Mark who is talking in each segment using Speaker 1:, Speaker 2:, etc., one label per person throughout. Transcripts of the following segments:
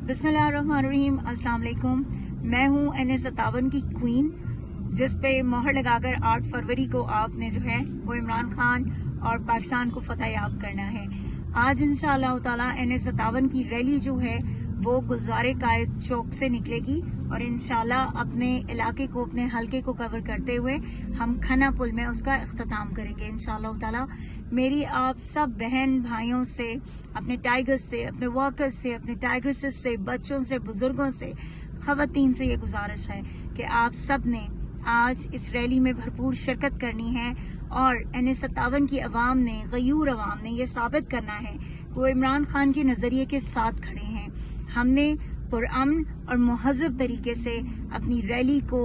Speaker 1: बिस्मिल्लाहिर्रहमानिर्रहीम, अस्सलाम वालेकुम। मैं हूँ NS57 की क्वीन, जिस पे मोहर लगाकर 8 फरवरी को आपने जो है वो इमरान खान और पाकिस्तान को फतह याब करना है। आज इंशाअल्लाह ताला NS57 की रैली जो है वो गुलज़ारे कायद चौक से निकलेगी और इंशाअल्लाह अपने इलाके को, अपने हलके को कवर करते हुए हम खन्ना पुल में उसका इख्तिताम करेंगे इंशाअल्लाह ताला। मेरी आप सब बहन भाइयों से, अपने टाइगर्स से, अपने वर्कर्स से, अपने टाइग्रेसेस से, बच्चों से, बुजुर्गों से, खवातीन से ये गुजारिश है कि आप सब ने आज इस रैली में भरपूर शिरकत करनी है और NS57 की अवाम ने, गयूर अवाम ने ये साबित करना है कि वो इमरान खान के नजरिए के साथ खड़े हैं। हमने पुरअमन और मुहज़्ज़ब तरीके से अपनी रैली को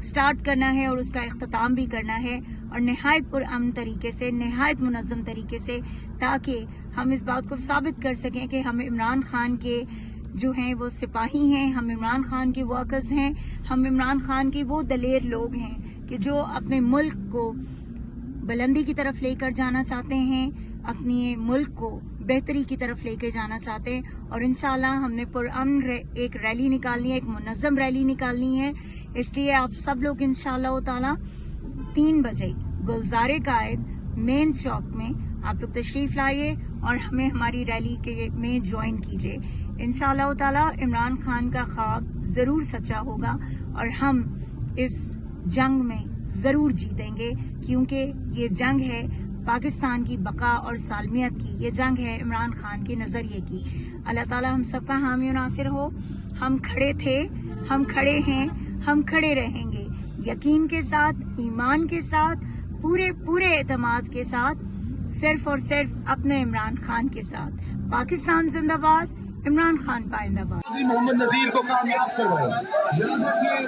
Speaker 1: स्टार्ट करना है और उसका इख्तिताम भी करना है और निहायत पुरअमन तरीके से, निहायत मुनज़्ज़म तरीके से, ताकि हम इस बात को साबित कर सकें कि हम इमरान खान के जो हैं वो सिपाही हैं, हम इमरान खान के वर्कर्स हैं, हम इमरान खान के वो दलेर लोग हैं कि जो अपने मुल्क को बुलंदी की तरफ लेकर जाना चाहते हैं, अपने मुल्क को बेहतरी की तरफ लेकर जाना चाहते हैं। और इंशाल्लाह हमने पुरअमन एक रैली निकालनी है, एक मुनज़्ज़म रैली निकालनी है। इसलिए आप सब लोग इंशाअल्लाह ताला 3 बजे गुलज़ारे कायद मेन चौक में आप लोग तशरीफ लाइए और हमें हमारी रैली के में ज्वाइन कीजिए। इंशाअल्लाह ताला इमरान खान का ख्वाब जरूर सच्चा होगा और हम इस जंग में जरूर जीतेंगे, क्योंकि ये जंग है पाकिस्तान की बका और सालमियत की, ये जंग है इमरान खान के नजरिए की। अल्लाह ताला हम सबका हामी और नासिर हो। हम खड़े थे, हम खड़े हैं, हम खड़े रहेंगे, यकीन के साथ, ईमान के साथ, पूरे एतमाद के साथ, सिर्फ और सिर्फ अपने इमरान खान के साथ। पाकिस्तान जिंदाबाद, इमरान खान पाइंदाबाद।
Speaker 2: मोहम्मद नजीर को कामयाब करवाओ। याद रखिए,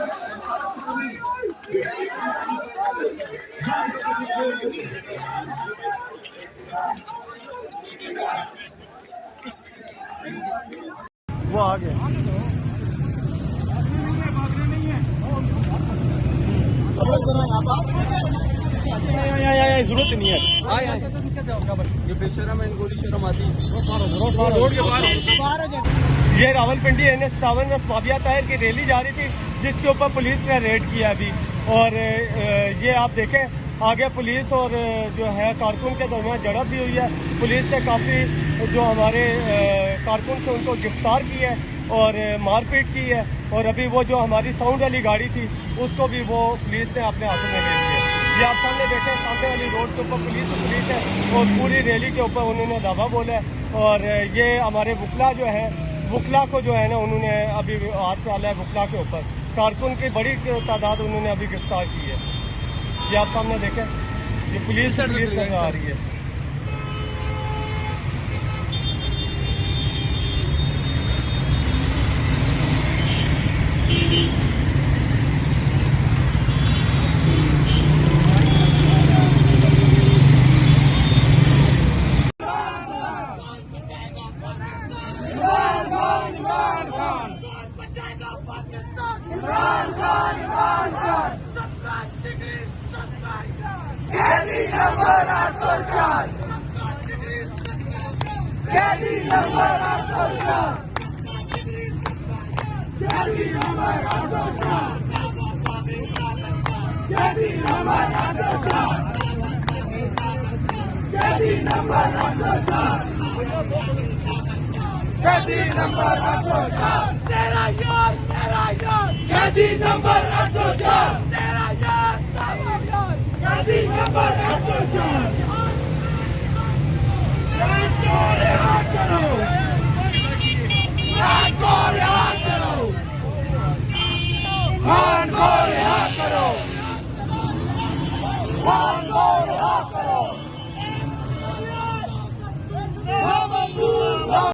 Speaker 3: वो आ गया। जरूरत नहीं है। ये बेशरम है, गोली शर्म आती। रोड के बाहर ये रावलपिंडी NS57 में स्वाबिया ताहिर की रैली जा रही थी, जिसके ऊपर पुलिस ने रेड किया अभी। और ये आप देखें आगे पुलिस और जो है कारकुन के दरमियान झड़प भी हुई है। पुलिस ने काफ़ी जो हमारे कारकुन थे उनको गिरफ्तार की है और मारपीट की है। और अभी वो जो हमारी साउंड वाली गाड़ी थी उसको भी वो पुलिस ने अपने हाथों में ले लिया। ये आप सामने देखें, सामने वाली रोड के ऊपर पुलिस है और पूरी रैली के ऊपर उन्होंने दावा बोला है। और ये हमारे वकला जो है, वकला को जो है ना उन्होंने अभी हाथ डाला है वकला के ऊपर। कारकुन की बड़ी तादाद उन्होंने अभी गिरफ्तार की है। ये आप सामने देखें, ये पुलिस नजर आ रही है।
Speaker 4: कैदी नंबर 804, कैदी नंबर 804, कैदी नंबर 804, कैदी नंबर 804, कैदी नंबर 804, कैदी नंबर 804, तेरा यार, कैदी नंबर 804, तेरा यार, कैदी नंबर 804, खान को रिहा करो, खान को रिहा करो, खान को रिहा करो, खान को